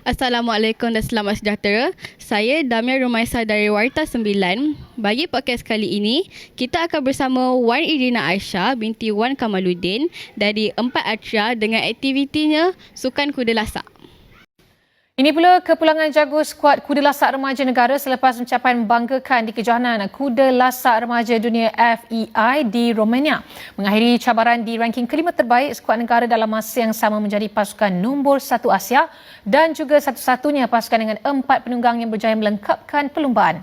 Assalamualaikum dan selamat sejahtera. Saya Damia Rumaisa dari Warta 9. Bagi podcast kali ini, kita akan bersama Wan Irina Aisyah binti Wan Kamaluddin dari 4 Atria dengan aktivitinya Sukan Kuda Lasak. Ini pula kepulangan jago skuad kuda lasak remaja negara selepas pencapaian membanggakan di kejohanan Kuda Lasak Remaja Dunia FEI di Romania. Mengakhiri cabaran di ranking kelima terbaik, skuad negara dalam masa yang sama menjadi pasukan nombor 1 Asia dan juga satu-satunya pasukan dengan 4 penunggang yang berjaya melengkapkan perlumbaan.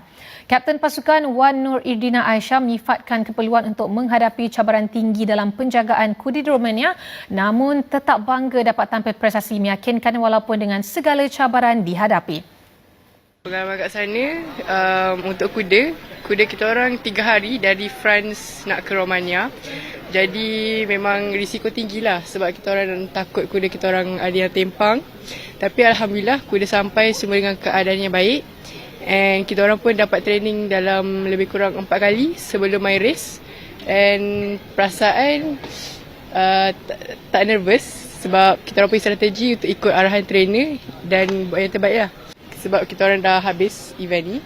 Kapten pasukan Wan Nur Irina Aisyah menyifatkan keperluan untuk menghadapi cabaran tinggi dalam penjagaan kuda di Romania, namun tetap bangga dapat tampil prestasi meyakinkan walaupun dengan segala cabaran dihadapi. Pengalaman kat sana untuk kuda kita orang 3 hari dari France nak ke Romania. Jadi memang risiko tinggilah sebab kita orang takut kuda kita orang ada yang tempang. Tapi alhamdulillah kuda sampai semua dengan keadaan yang baik. And kita orang pun dapat training dalam lebih kurang 4 kali sebelum main race. And perasaan tak nervous sebab kita orang punya strategi untuk ikut arahan trainer dan buat yang terbaik lah. Sebab kita orang dah habis event ni.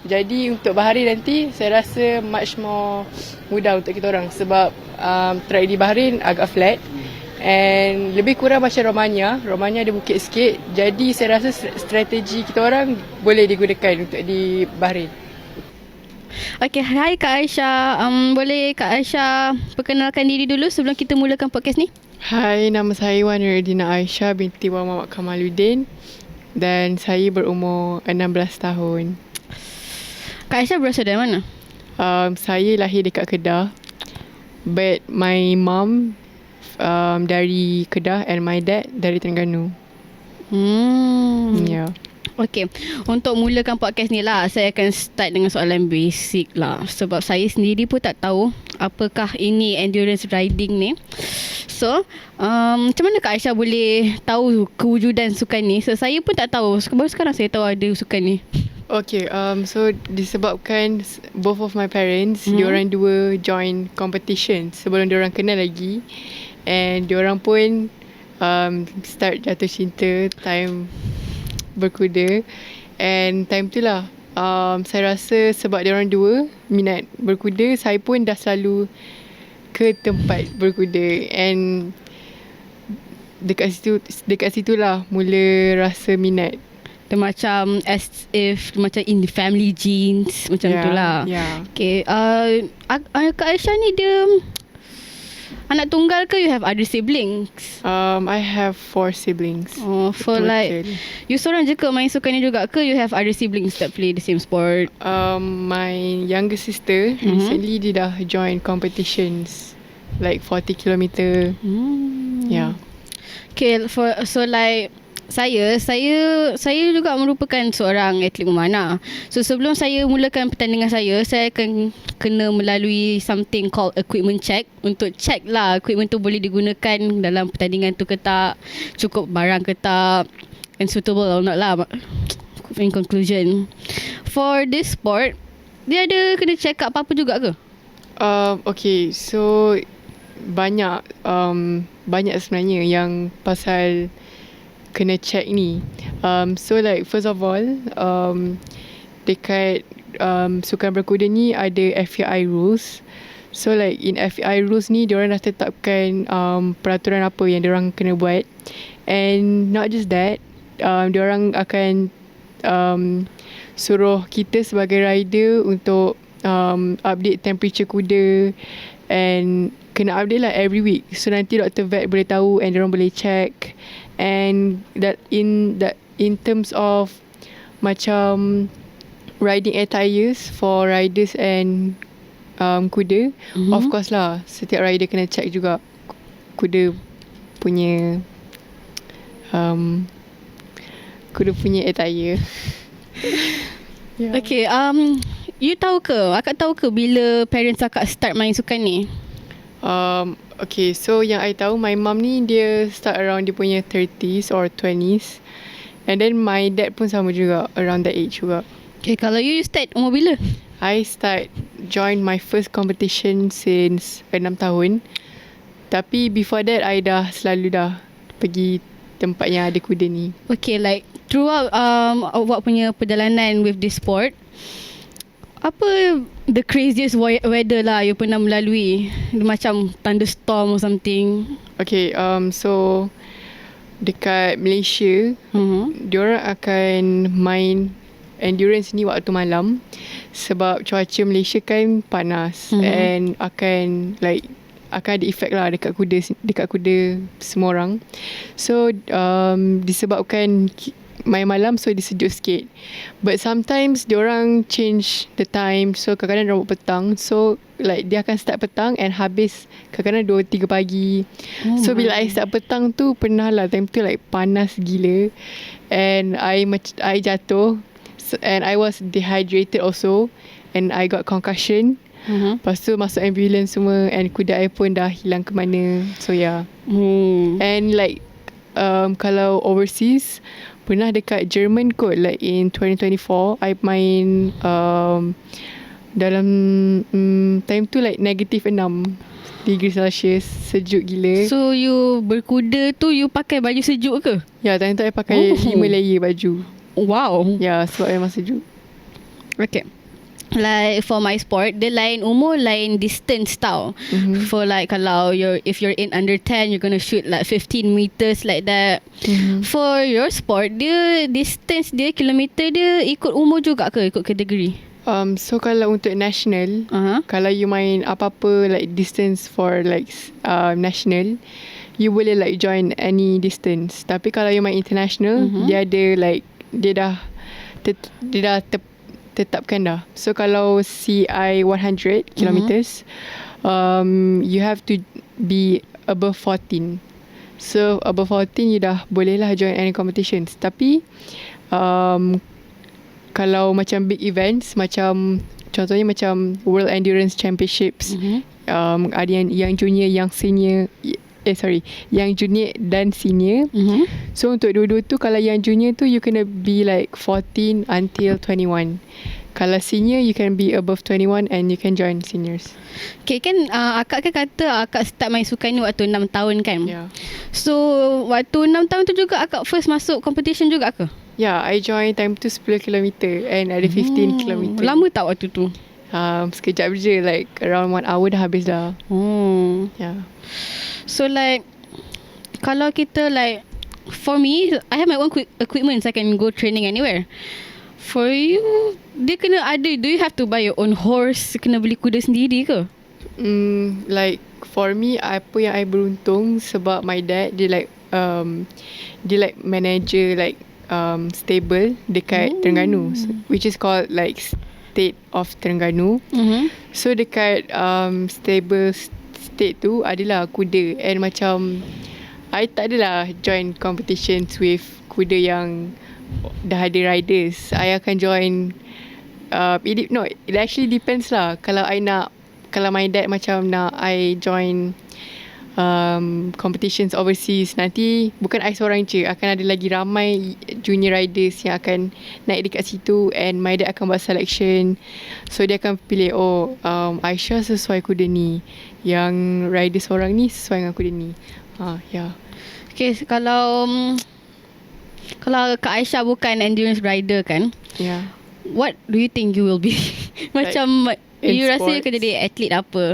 Jadi untuk Bahrain nanti saya rasa much more mudah untuk kita orang sebab track di Bahrain agak flat. And lebih kurang macam Romania ada bukit sikit. Jadi saya rasa strategi kita orang boleh digunakan untuk di Bahrain. Okey, hai Kak Aisyah. Boleh Kak Aisyah perkenalkan diri dulu sebelum kita mulakan podcast ni? Hai, nama saya Wan Nur Irina Aisyah binti Wan Muhammad Kamaluddin dan saya berumur 16 tahun. Kak Aisyah berasal dari mana? Saya lahir dekat Kedah. But my mom dari Kedah and my dad dari Terengganu. Yeah. Okey, untuk mulakan podcast ni lah, saya akan start dengan soalan basic lah. Sebab saya sendiri pun tak tahu apakah ini endurance riding ni. So, macam mana Kak Aisyah boleh tahu kewujudan sukan ni? So, saya pun tak tahu. Baru sekarang saya tahu ada sukan ni. Okay, so disebabkan both of my parents, diorang dua join competition sebelum diorang kenal lagi. And diorang pun start jatuh cinta time berkuda. And time tu lah saya rasa sebab diorang dua minat berkuda, saya pun dah selalu ke tempat berkuda. And dekat situ lah mula rasa minat. Dia macam as if macam in the family genes macam tu lah. Okay, Kak Aisyah ni dia anak tunggal ke you have other siblings? I have 4 siblings. Oh, for like you seorang je ke main sukan ni juga ke you have other siblings that play the same sport? My younger sister recently dia dah join competitions like 40 kilometer. Yeah. Okay, so like saya juga merupakan seorang atlet memanah. So sebelum saya mulakan pertandingan saya akan kena melalui something called equipment check untuk check lah equipment tu boleh digunakan dalam pertandingan tu ke tak, cukup barang ke tak, and suitable or not lah. In conclusion, for this sport, dia ada kena check up apa-apa juga ke? Okay, so banyak sebenarnya yang pasal kena check ni. So like first of all, dekat sukan berkuda ni ada FEI rules. So like in FEI rules ni diorang dah tetapkan peraturan apa yang diorang kena buat. And not just that, diorang akan suruh kita sebagai rider untuk update temperature kuda and kena update lah every week. So nanti Dr. Vet boleh tahu and diorang boleh check. And that in terms of macam riding attires for riders and kuda, of course lah setiap rider kena check juga kuda punya attire. Yeah. Okay, you tahu ke, akak tahu ke bila parents akak start main sukan ni? Okay, so yang I tahu my mom ni dia start around dia punya 30s or 20s. And then my dad pun sama juga, around that age juga. Okay, kalau you start umur bila? I start join my first competition since 6 tahun. Tapi before that I dah selalu dah pergi tempat yang ada kuda ni. Okay, like throughout awak punya perjalanan with this sport, apa the craziest weather lah you pernah melalui? Macam thunderstorm or something. Okay, so dekat Malaysia, diorang akan main endurance ni waktu malam sebab cuaca Malaysia kan panas and akan ada efek lah dekat kuda semua orang. So disebabkan main malam, so dia sejuk sikit. But sometimes diorang change the time, so kadang-kadang diorang buat petang. So like dia akan start petang and habis kadang-kadang 2-3 pagi. So bila I start petang tu, pernah lah time tu like panas gila and I jatuh. And I was dehydrated also, and I got concussion. Lepas tu masuk ambulance semua, and kuda I pun dah hilang ke mana. So yeah. And like kalau overseas, pernah dekat Jerman kot, like in 2024 I main dalam time tu like -6 degree Celsius, sejuk gila. So you berkuda tu you pakai baju sejuk ke? Ya, time tu I pakai 5 layer baju. Wow. Ya, sebab memang sejuk. Okay. Like for my sport, dia lain umur, lain distance tau. For like kalau if you're in under 10, you're gonna shoot like 15 meters like that. For your sport, dia distance dia, kilometer dia ikut umur juga ke, ikut kategori? So kalau untuk national, kalau you main apa-apa like distance for like national, you boleh like join any distance. Tapi kalau you main international, dia ada like dia dah tetapkan dah. So kalau CI 100 kilometers, you have to be above 14. So above 14 you dah boleh lah join any competitions. Tapi kalau macam big events, macam contohnya macam World Endurance Championships, ada yang junior, yang senior, yang junior dan senior. So untuk dua-dua tu, kalau yang junior tu you kena be like 14 until 21. Kalau senior you can be above 21 and you can join seniors. Okay, kan akak kan kata akak start main sukan ni waktu 6 tahun kan? Yeah. So waktu 6 tahun tu juga akak first masuk competition juga ke? Yeah, I join time tu 10 km and ada 15 km. Lama tak waktu tu? Sekejap je, like around 1 hour dah habis dah. Yeah. So like kalau kita like, for me, I have my own equipment, so I can go training anywhere. For you, dia kena ada, do you have to buy your own horse? Kena beli kuda sendiri ke? Like for me, apa yang I beruntung sebab my dad dia like manager like stable dekat Terengganu, which is called like State of Terengganu. So dekat stable state tu adalah kuda, and macam I tak adalah join competitions with kuda yang dah ada riders. I akan join it actually depends lah. Kalau my dad macam nak I join competitions overseas, nanti bukan I seorang je, akan ada lagi ramai junior riders yang akan naik dekat situ, and my dad akan buat selection. So dia akan pilih, Aisyah sesuai kuda ni, yang rider seorang ni sesuai dengan kuda ni. Yeah. Okay, kalau Kak Aisyah bukan endurance rider kan? Yeah. What do you think you will be? Macam you rasa you sports? akan jadi atlet apa?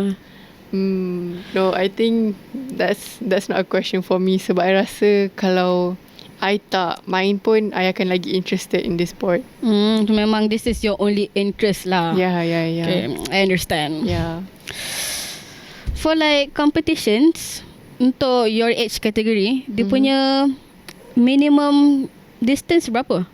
No, I think that's not a question for me, sebab I rasa kalau I tak main pun, I akan lagi interested in this sport. Memang this is your only interest lah. Yeah. Okay, I understand. Yeah. For like competitions, untuk your age category, dia punya minimum distance berapa?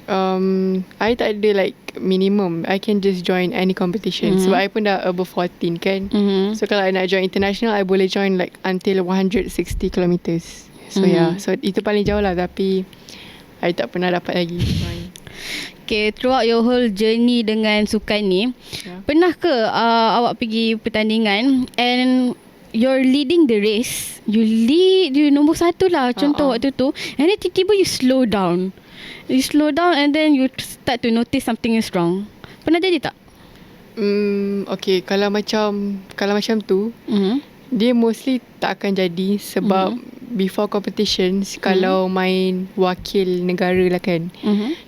I tak ada like minimum. I can just join any competition. Sebab I pun dah above 14 kan. So kalau I nak join international, I boleh join like until 160 kilometers. So yeah, so itu paling jauh lah. Tapi I tak pernah dapat lagi join. Okay, throughout your whole journey dengan sukan ni, pernah ke awak pergi pertandingan and you're leading the race, you nombor 1 lah, contoh waktu tu, and then tiba-tiba you slow down and then you start to notice something is wrong. Pernah jadi tak? Okay, kalau macam tu, dia mostly tak akan jadi sebab before competitions, kalau main wakil negara lah kan,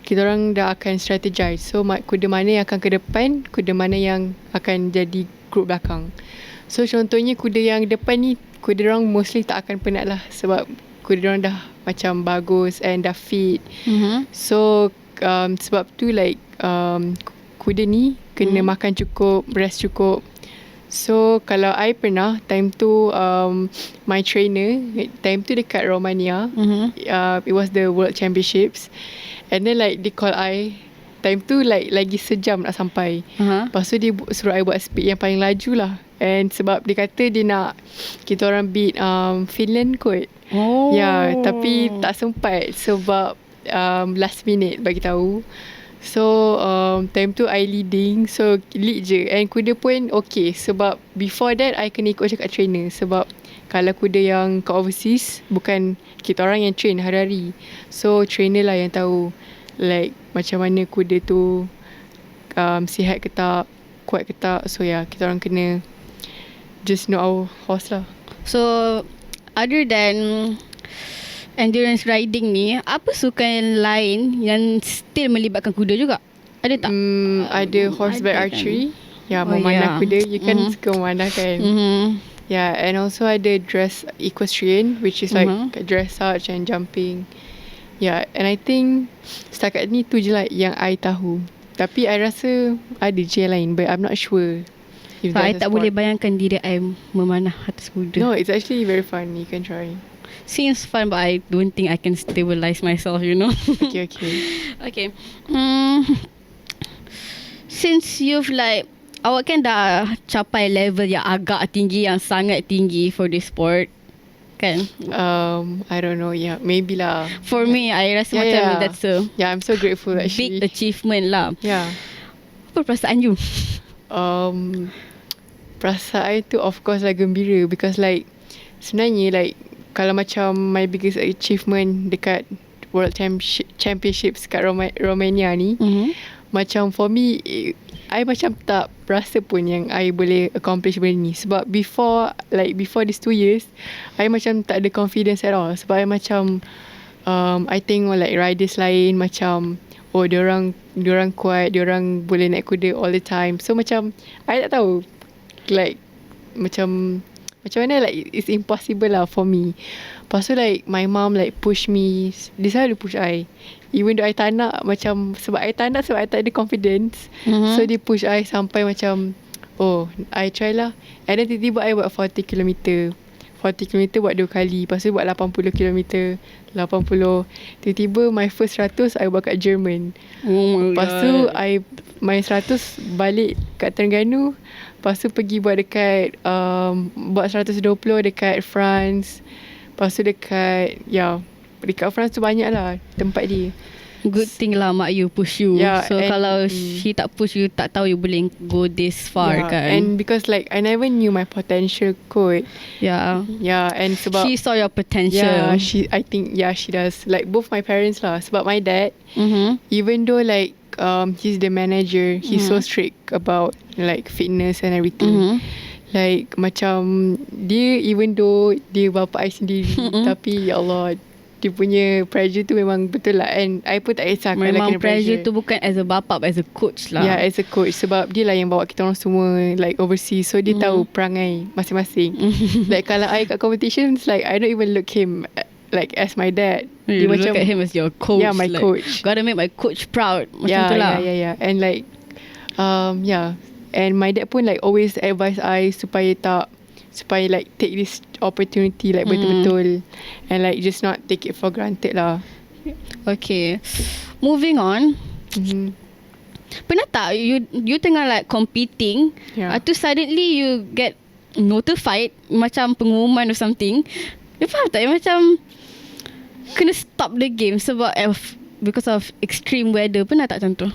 kita orang dah akan strategize. So kuda mana yang akan ke depan, kuda mana yang akan jadi group belakang. So contohnya kuda yang depan ni, kuda orang mostly tak akan penat lah, sebab kuda orang dah macam bagus and dah fit. So sebab tu like kuda ni kena makan cukup, rest cukup. So kalau I pernah time tu my trainer time tu dekat Romania, it was the World Championships, and then like they call I time tu like lagi sejam nak sampai. Lepas tu dia suruh I buat speed yang paling laju lah, and sebab dia kata dia nak kita orang beat Finland kot. Ya, tapi tak sempat sebab last minute bagi tahu. So time tu I leading, so lead je, and kuda pun okay, sebab before that I kena ikut cakap trainer, sebab kalau kuda yang kat overseas bukan kita orang yang train hari-hari, so trainer lah yang tahu like macam mana kuda tu sihat ke tak, kuat ke tak. So kita orang kena just know our horse lah. So other than endurance riding ni, apa sukan lain yang still melibatkan kuda juga? Ada tak? Ada horseback archery. Ya, memanah kuda. You kan suka memanah kan? Yeah, and also ada dress equestrian, which is like dressage and jumping. Yeah, and I think setakat ni tu je lah yang I tahu. Tapi I rasa ada je yang lain, but I'm not sure. I tak boleh bayangkan diri I memanah atas kuda. No, it's actually very fun. You can try. Seems fun, but I don't think I can stabilize myself, you know. Okay. Since you've like, awak kan dah capai level yang agak tinggi, yang sangat tinggi for this sport, kan? I don't know. Yeah, maybe lah. For me, I rasa macam that's a I'm so grateful actually. big achievement lah. Yeah. Apa perasaan you? Perasaan tu of course lah gembira, because like sebenarnya like kalau macam my biggest achievement dekat World Championships kat Romania ni, macam for me, I macam tak rasa pun yang I boleh accomplish benda ni. Sebab before these 2 years, I macam tak ada confidence at all. Sebab I macam I tengok like riders lain macam diorang kuat, diorang boleh naik kuda all the time. So macam I tak tahu like macam mana like it's impossible lah for me. Lepas tu like my mom like push me, dia selalu push I, even though I tak nak, macam sebab I tak nak, sebab I tak ada confidence. So dia push I sampai macam I try lah. And then tiba-tiba I buat 40km buat 2 kali. Lepas tu buat 80km 80. Tiba-tiba my first 100 I buat kat Jerman. Lepas tu I my 100 balik kat Terengganu. Lepas tu pergi buat dekat buat 120 dekat France. Lepas tu dekat France tu banyak lah tempat dia. Good thing lah mak you push you. So kalau she tak push you, tak tahu you boleh go this far kan. And because like I never knew my potential kot. Yeah, and sebab she saw your potential. I think she does. Like both my parents lah. Sebab my dad, even though like he's the manager, he's so strict about like fitness and everything. Like macam dia, even though dia bapa I sendiri, tapi ya Allah, dia punya pressure tu memang betul lah. And I pun tak kisah kalau memang kena pressure tu bukan as a bapa, but as a coach lah. Yeah, as a coach. Sebab dia lah yang bawa kita orang semua like overseas. So dia tahu perangai masing-masing. Like kalau I kat competitions, like I don't even look him like as my dad. You look at him as your coach. Yeah, my like, coach. Gotta make my coach proud. Macam tu lah. Yeah. And like and my dad pun like always advise I supaya like take this opportunity like betul-betul, and like just not take it for granted lah. Okay, moving on. Pernah tak you tengah like competing, tu suddenly you get notified macam pengumuman or something, you faham tak, macam kena stop the game sebab because of extreme weather? Pernah tak macam tu?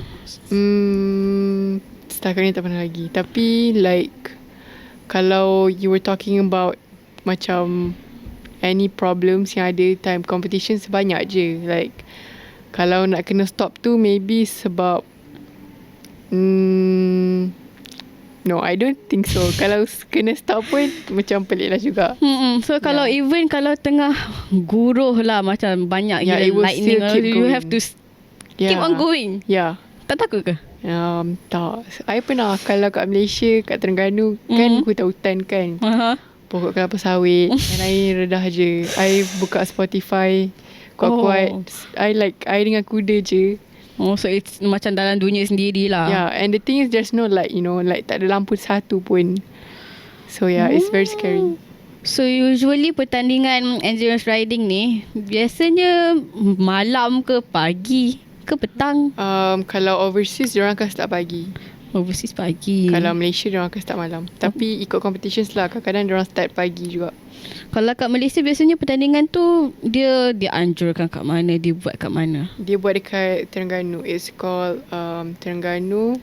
Setakat ni tak pernah lagi. Tapi like kalau you were talking about macam any problems yang ada time competition, sebanyak je. Like kalau nak kena stop tu maybe sebab No, I don't think so. Kalau kena stop pun macam pelik lah juga. So kalau even kalau tengah guruh lah macam banyak Yeah, it will lightning, still keep you going. have to keep on going. Yeah. Tak takut ke? Tak. I pernah kalau kat Malaysia, kat Terengganu kan hutan-hutan kan. Pokok kelapa sawit. Dan I redah je. I buka Spotify kuat-kuat. I dengan kuda je. Oh, so it's macam dalam dunia sendiri lah. Yeah, and the thing is there's no light, like tak ada lampu satu pun. So yeah, it's very scary. So usually pertandingan endurance riding ni biasanya malam ke pagi ke petang? Kalau overseas, diorang akan start pagi. Overseas pagi. Kalau Malaysia, diorang akan start malam. Tapi ikut competitions lah. Kadang-kadang diorang start pagi juga. Kalau kat Malaysia biasanya pertandingan tu dia anjurkan kat mana, dia buat kat mana? Dia buat dekat Terengganu. It's called Terengganu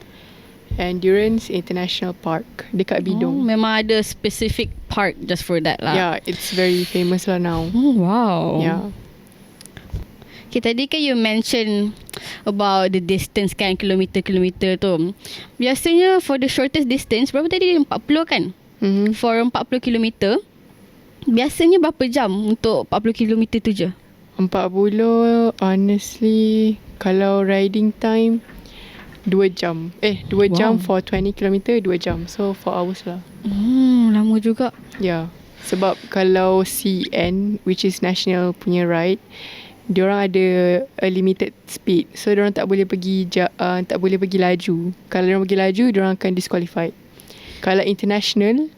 Endurance International Park. Dekat Bidong. Memang ada specific park just for that lah. Yeah, it's very famous lah now. Oh, wow. Yeah. Okay, tadi kan you mention about the distance kan, kilometer-kilometer tu. Biasanya for the shortest distance, berapa tadi? 40 kan? For 40 kilometer, biasanya berapa jam untuk 40 kilometer tu je? 40, honestly, kalau riding time, 2 jam. 2 jam for 20 km, 2 jam. So 4 hours lah. Lama juga. Yeah. Sebab kalau CN, which is national punya ride, diorang ada a limited speed. So diorang tak boleh pergi tak boleh pergi laju. Kalau diorang pergi laju, diorang akan disqualified. Kalau international,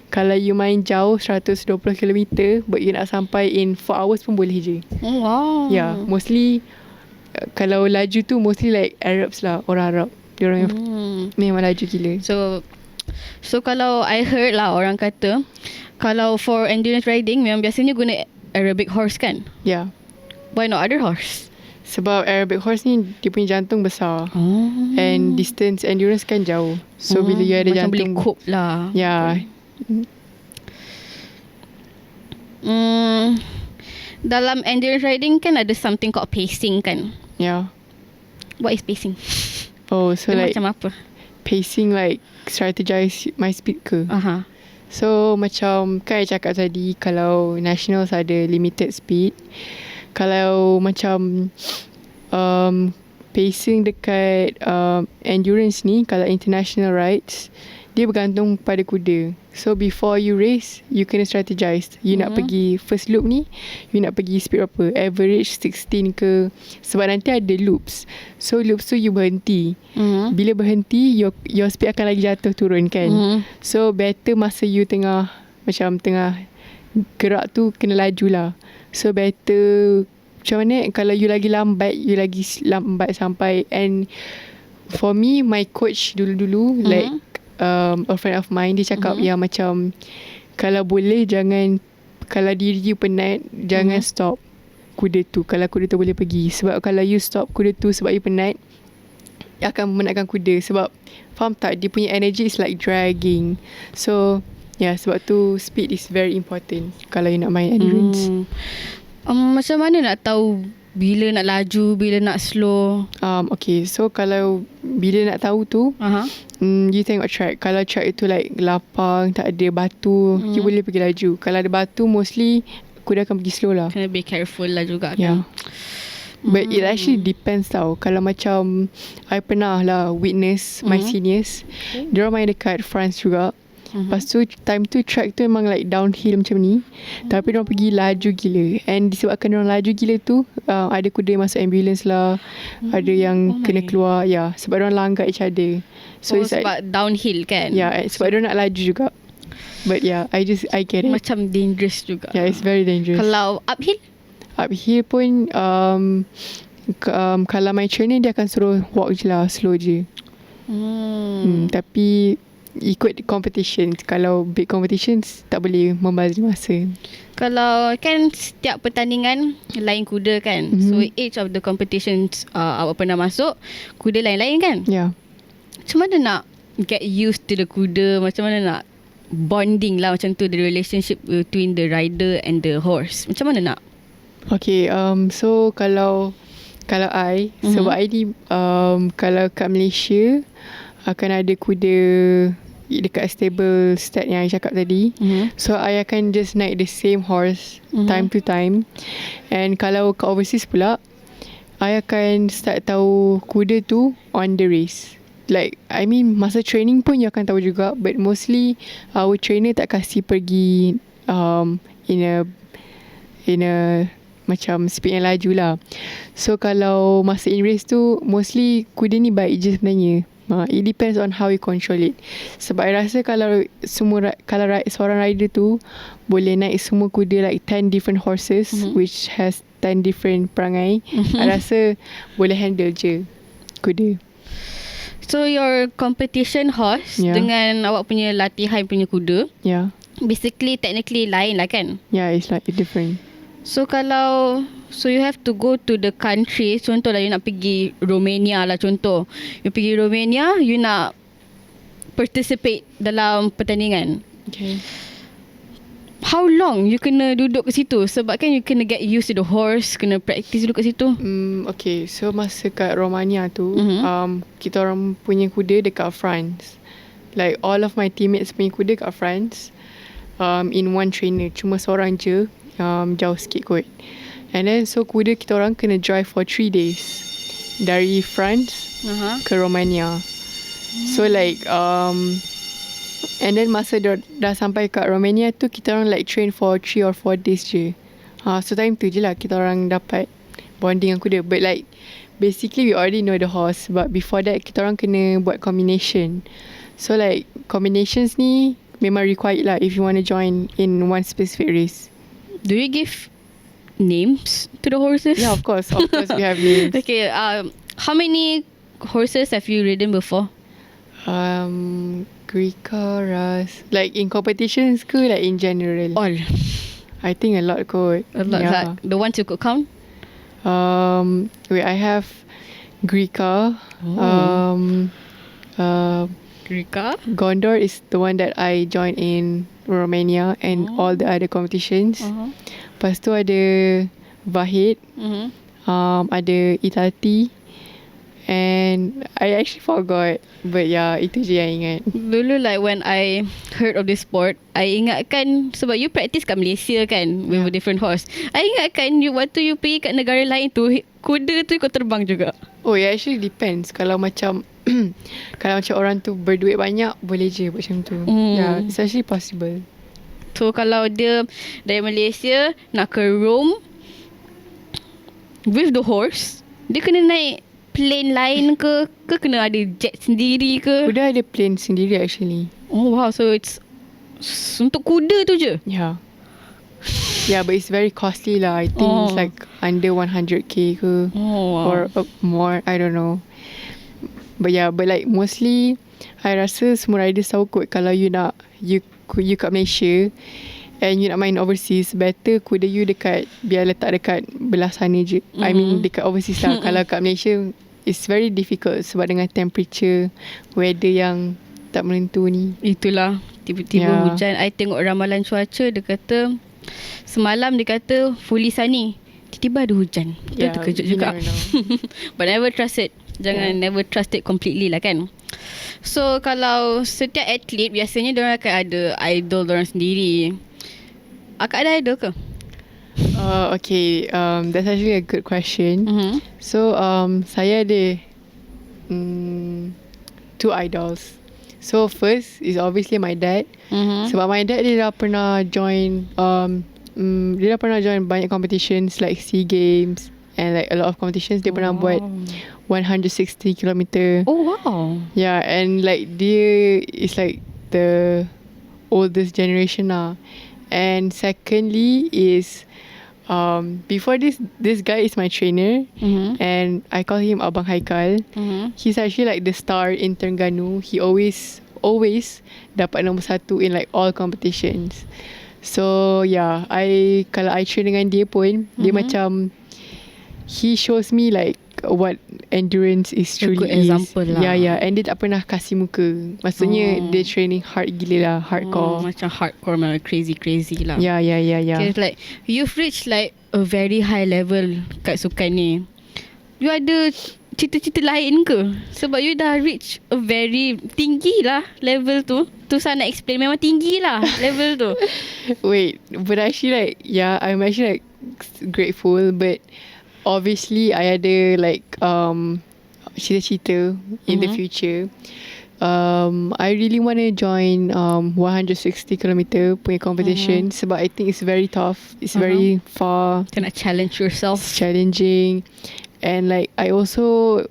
kalau you main jauh 120 km, but you nak sampai in 4 hours pun boleh je. Oh, wow. Yeah, mostly kalau laju tu mostly like Arabs lah, orang Arab. Diorang memang laju gila. So kalau I heard lah orang kata, kalau for endurance riding memang biasanya guna Arabic horse kan? Yeah. Why not other horse? Sebab Arabic horse ni dia punya jantung besar. And distance endurance kan jauh. So bila you ada macam jantung, boleh cope lah. Yeah. Dalam endurance riding kan ada something called pacing kan? Yeah. What is pacing? Oh, so Dia like macam apa? pacing like strategize my speed ke? So macam kan I cakap tadi, kalau nationals ada limited speed. Kalau macam pacing dekat endurance ni, kalau international rides, dia bergantung pada kuda. So before you race, you kena strategize. You nak pergi first loop ni, you nak pergi speed berapa? Average 16 ke? Sebab nanti ada loops. So loops tu you berhenti. Bila berhenti, your speed akan lagi jatuh turun kan? So better masa you tengah gerak tu kena laju lah. So better macam mana kalau you lagi lambat sampai. And for me, my coach dulu-dulu like a friend of mine, dia cakap yang macam kalau boleh jangan, kalau diri you penat, jangan stop kuda tu. Kalau kuda tu boleh pergi. Sebab kalau you stop kuda tu sebab you penat, akan memenatkan kuda. Sebab faham tak, dia punya energy is like dragging. So yeah, sebab tu speed is very important kalau you nak main endurance. Macam mana nak tahu bila nak laju, bila nak slow? Okay, so kalau bila nak tahu tu, you tengok track. Kalau track itu like lapang, tak ada batu, you boleh pergi laju. Kalau ada batu, mostly kuda akan pergi slow lah. Kena be careful lah juga Yeah. kan. But it actually depends tau. Kalau macam I pernah lah witness my seniors, diorang main dekat France juga. Lepas tu time tu track tu memang like downhill macam ni, tapi diorang pergi laju gila. And disebabkan diorang laju gila tu, ada kuda masuk ambulance lah, ada yang kena keluar. Ya, sebab diorang langgar each other. So it's sebab like, downhill kan? yeah, sebab diorang nak laju juga. But yeah, I get it. Macam dangerous juga. Yeah, it's very dangerous. Kalau uphill? Uphill pun kalau my trainer dia akan suruh walk je lah, slow je. Tapi ikut competition. Kalau big competitions tak boleh membazir masa. Kalau kan setiap pertandingan lain kuda kan. So each of the competitions awak pernah masuk, kuda lain-lain kan? Yeah. Macam mana nak get used to the kuda? Macam mana nak bonding lah macam tu, the relationship between the rider and the horse? Macam mana nak? Okay, so kalau I, sebab I ni kalau kat Malaysia akan ada kuda dekat stable start yang I cakap tadi. So I akan just naik the same horse time to time. And kalau kat overseas pula, I akan start tahu kuda tu on the race. Like, I mean, masa training pun you akan tahu juga. But mostly, our trainer tak kasi pergi in a macam speed yang laju lah. So, kalau masa in race tu, mostly kuda ni baik je sebenarnya. It depends on how you control it. Sebab I rasa kalau seorang rider tu boleh naik semua kuda like 10 different horses which has 10 different perangai, I rasa boleh handle je kuda. So your competition horse dengan awak punya latihan punya kuda, basically technically lain lah kan? Yeah, it's like different. So you have to go to the country. Contoh lah, you nak pergi Romania lah contoh. You pergi Romania, you nak participate dalam pertandingan. Okay. How long you kena duduk ke situ? Sebab kan you kena get used to the horse, kena practice duduk kat situ. Okay, so masa kat Romania tu, kita orang punya kuda dekat France. Like all of my teammates punya kuda kat France, in one trainer. Cuma seorang je, jauh sikit kot. And then so kuda kita orang kena drive for 3 days dari France ke Romania. So like and then masa dah sampai kat Romania tu, kita orang like train for 3 or 4 days je. So time tu je lah kita orang dapat bonding dengan kuda. But like basically we already know the horse, but before that kita orang kena buat combination. So like combinations ni memang required lah if you want to join in one specific race. Do you give names to the horses? Yeah, of course we have names. Okay, how many horses have you ridden before? Grika, Ras, like in competitions ke like in general? All. I think a lot kot. A lot. Like the ones you could count? Wait, I have Grika. Grika. Gondor is the one that I joined in Romania and all the other competitions. Lepas tu ada Vahid, ada Itati, and I actually forgot. But yeah, itu je yang ingat. Dulu like when I heard of this sport, I ingatkan sebab you practice kat Malaysia kan with a different horse. I ingatkan waktu you pergi kat negara lain tu, kuda tu kau terbang juga. Oh, it actually depends. Kalau macam kalau macam orang tu berduit banyak, boleh je buat macam tu. Yeah, it's actually possible. So kalau dia dari Malaysia nak ke Rome with the horse, dia kena naik plane lain ke kena ada jet sendiri ke? Kuda ada plane sendiri actually. Oh wow, so it's untuk kuda tu je? Yeah. Yeah, but it's very costly lah. I think it's like under 100k ke or more, I don't know. But yeah, but like mostly I rasa semua riders tahu kot kalau you nak you kat Malaysia and you nak main overseas, better kuda you biar letak dekat belah sana je. I mean dekat overseas lah. Kalau kat Malaysia it's very difficult sebab dengan temperature, weather yang tak menentu ni. Itulah, tiba-tiba hujan. I tengok ramalan cuaca, dia kata semalam dia kata fully sunny, tiba-tiba ada hujan. Itu terkejut juga. But never trust it. Jangan never trust it completely lah kan. So kalau setiap atlet biasanya diorang akan ada idol diorang sendiri. Akak ada idol ke? Okay, that's actually a good question. So saya ada 2 idols. So first is obviously my dad. Sebab my dad dia dah pernah join banyak competitions like SEA Games and like a lot of competitions. Dia pernah buat 160 kilometer. Oh wow. Yeah, and like dia is like the oldest generation lah. And secondly is before this guy is my trainer, and I call him Abang Haikal. He's actually like the star in Terengganu. He always dapat nombor 1 in like all competitions. So yeah, kalau I train dengan dia pun, dia macam he shows me like what endurance is truly is. Example lah. Yeah, and dia tak pernah kasih muka. Maksudnya dia training hard gila lah, hardcore. Macam hardcore, memang crazy lah. Yeah. Okay, like you've reached like a very high level kat sukan ni. You ada cita-cita lain ke? Sebab you dah reach a very tinggi lah level tu. susah nak explain. Memang tinggi lah level tu. Wait, but actually like, yeah, I'm actually like grateful, but obviously I ada like cita-cita in the future. I really want to join 160 kilometer punya competition sebab I think it's very tough. It's very far. Kena challenge yourself. It's challenging, and like I also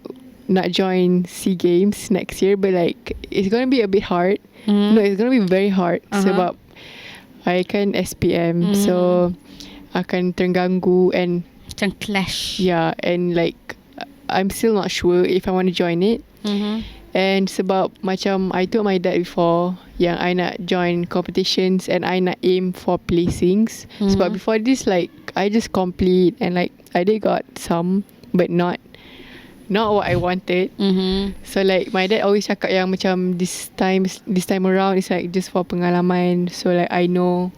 nak join SEA Games next year, but like it's gonna be a bit hard. No, it's gonna be very hard sebab I kan SPM, so akan terganggu and Macam clash. yeah, and like I'm still not sure if I want to join it. And sebab macam I told my dad before yang I nak join competitions and I nak aim for placings. Sebab before this like I just complete and like I did got some but not what I wanted. So like my dad always cakap yang macam this time around it's like just for pengalaman, so like I know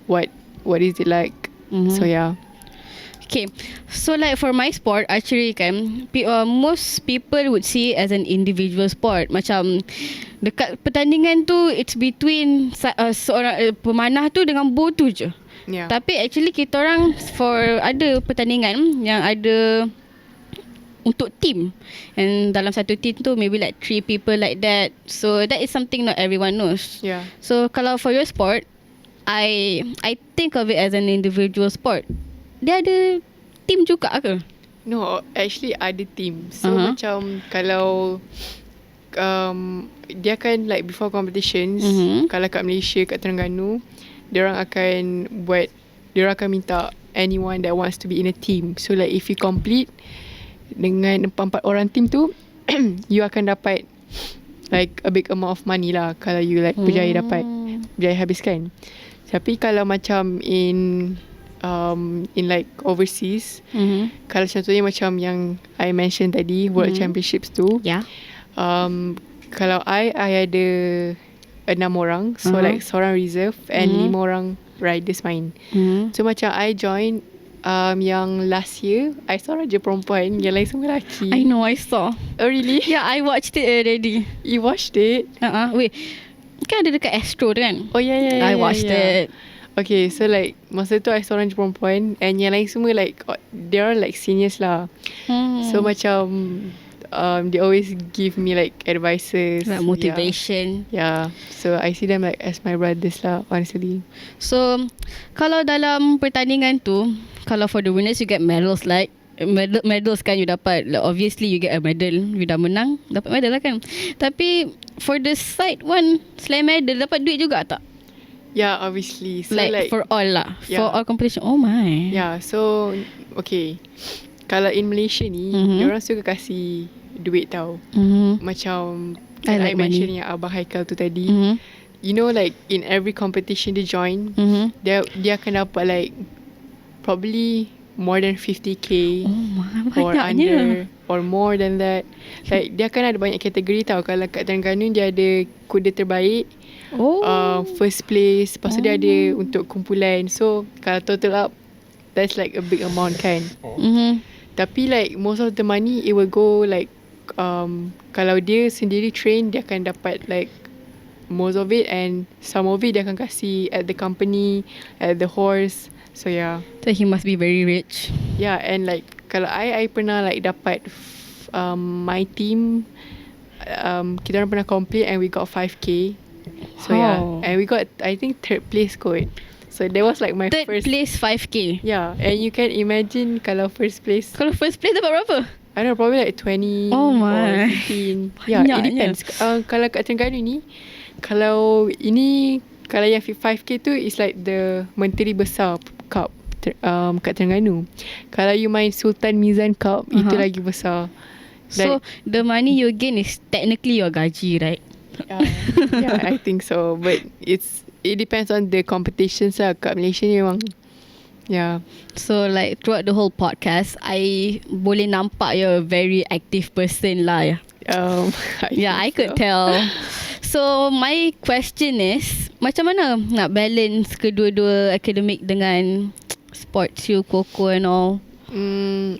what is it like. So yeah. Okay, so like for my sport, archery kan, most people would see it as an individual sport. Macam dekat pertandingan tu, it's between seorang pemanah tu dengan bow tu je. Yeah. Tapi actually kita orang for ada pertandingan yang ada untuk team, and dalam satu team tu maybe like 3 people like that. So that is something not everyone knows. Yeah. So kalau for your sport, I think of it as an individual sport. Dia ada team juga ke? No, actually ada team. So macam kalau dia kan like before competitions, kalau kat Malaysia, kat Terengganu, diorang akan minta anyone that wants to be in a team. So like if you complete dengan 4 orang team tu, you akan dapat like a big amount of money lah kalau you like berjaya habiskan. Tapi kalau macam in like overseas, kalau contohnya macam yang I mention tadi, World Championships tu, kalau I ada 6 orang, so like seorang reserve and 5 orang riders main. So macam I join yang last year, I seorang je perempuan, yang lain semua lelaki. I know, I saw. Oh really? Yeah, I watched it already. You watched it? Wait, kan ada dekat Astro tu kan? Oh yeah. I watched it. Okay, so like masa tu I seorang je perempuan and yang lain semua like they are like seniors lah. So macam they always give me like advices, like motivation. Yeah. So I see them like as my brothers lah, honestly. So kalau dalam pertandingan tu, kalau for the winners you get medals, like medals kan you dapat, like, obviously you get a medal. You dah menang, dapat medal lah kan. Tapi for the side one, selain medal, dapat duit juga tak? Yeah, obviously. So like for all lah, yeah. for all competition. Oh my. Yeah, so okay, kalau in Malaysia ni, diorang suka kasih duit tau. Macam I like I mention yang Abang Haikal tu tadi, you know like in every competition dia join, dia akan dapat like probably more than 50k or under or more than that. Like dia akan ada banyak kategori tau. Kalau kat Terengganu dia ada kuda terbaik, first place, lepas tu dia ada untuk kumpulan. So kalau total up, that's like a big amount kan. Tapi like most of the money it will go like kalau dia sendiri train, dia akan dapat like most of it, and some of it dia akan kasih at the company, at the horse. So yeah. So he must be very rich. Yeah, and like kalau I pernah like dapat my team, kita orang pernah complete and we got 5k. So yeah, and we got I think 3rd place kot. So that was like my third first place 5k. Yeah, and you can imagine kalau first place, Kalau first place dapat berapa? I don't know, probably like 20 Oh my. or 15. Yeah, it depends. Kalau kat Terengganu ni, kalau yang 5k tu is like the Menteri Besar Cup kat Terengganu. Kalau you main Sultan Mizan Cup, itu lagi besar. So the money you gain is technically your gaji, right? Yeah, I think so. But it depends on the competitions lah. Kat Malaysia ni memang, yeah. So like throughout the whole podcast, I boleh nampak you're a very active person lah. I could tell. So my question is, macam mana nak balance kedua-dua academic dengan sports you, Coco and all?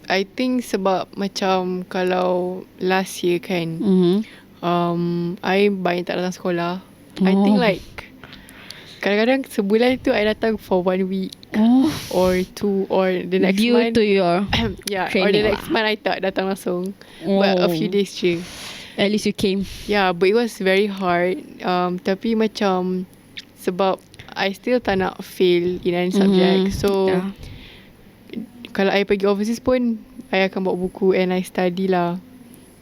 I think sebab macam kalau last year kan, I banyak tak datang sekolah. I think Oh. like kadang-kadang sebulan tu I datang for 1 week Oh. or 2 or the next Due month. to your Yeah, or training the next lah. month I tak datang langsung. But a few Oh. days je. At least you came. Yeah, but it was very hard. Tapi macam sebab I still tak nak fail in any subject. So yeah. kalau I pergi overseas pun I akan bawa buku and I study lah.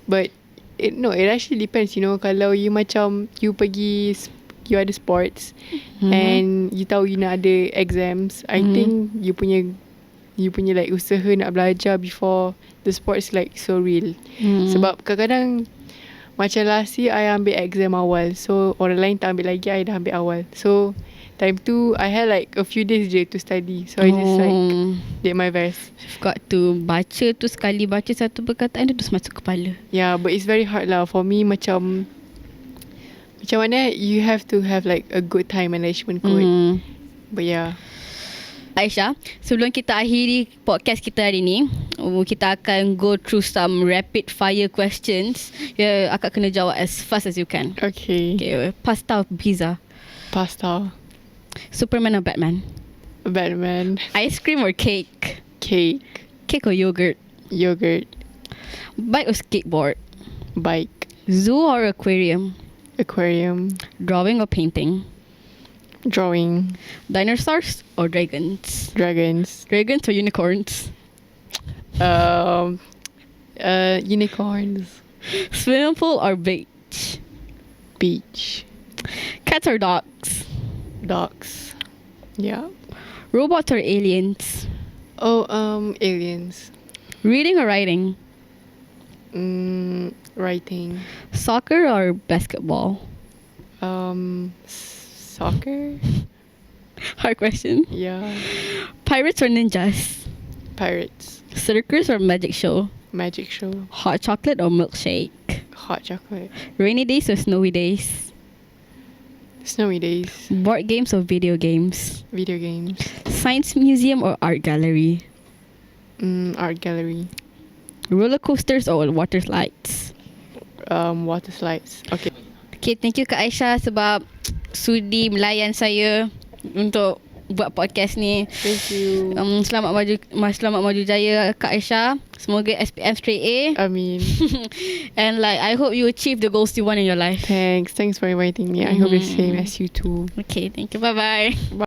But it actually depends, you know. Kalau you macam you pergi you ada sports and you tahu you nak ada exams, I think you punya like usaha nak belajar before the sports like so real. Sebab kadang-kadang macam last year I ambil exam awal, so orang lain tak ambil lagi, I dah ambil awal. So time tu I had like a few days je to study, so I just like did my best. You've got to baca tu, sekali baca satu perkataan tu terus masuk kepala. Yeah, but it's very hard lah for me. Macam mana you have to have like a good time management kot. But yeah. Aisyah, sebelum kita akhiri podcast kita hari ni, kita akan go through some rapid fire questions. Akak kena jawab as fast as you can. Okay. Okay, pasta or pizza? Pasta. Superman or Batman? Batman. Ice cream or cake? Cake. Cake or yogurt? Yogurt. Bike or skateboard? Bike. Zoo or aquarium? Aquarium. Drawing or painting? Drawing. Dinosaurs or dragons? Dragons. Dragons or unicorns? Unicorns. Swimming pool or beach? Beach. Cats or dogs? Dogs. Yeah. Robots or aliens? Oh, aliens. Reading or writing? Writing. Soccer or basketball? Soccer. Hard question. Yeah. Pirates or ninjas? Pirates. Circus or magic show? Magic show. Hot chocolate or milkshake? Hot chocolate. Rainy days or snowy days? Snowy days. Board games or video games? Video games. Science museum or art gallery? Art gallery. Roller coasters or water slides? Water slides. Okay. Okay, thank you Kak Aisyah sebab sudi melayan saya untuk buat podcast ni. Thank you. Selamat maju jaya Kak Aisyah. Semoga SPM straight A. I mean, And like I hope you achieve the goals you want in your life. thanks for inviting me. I hope the same as you too. Okay, thank you. Bye bye.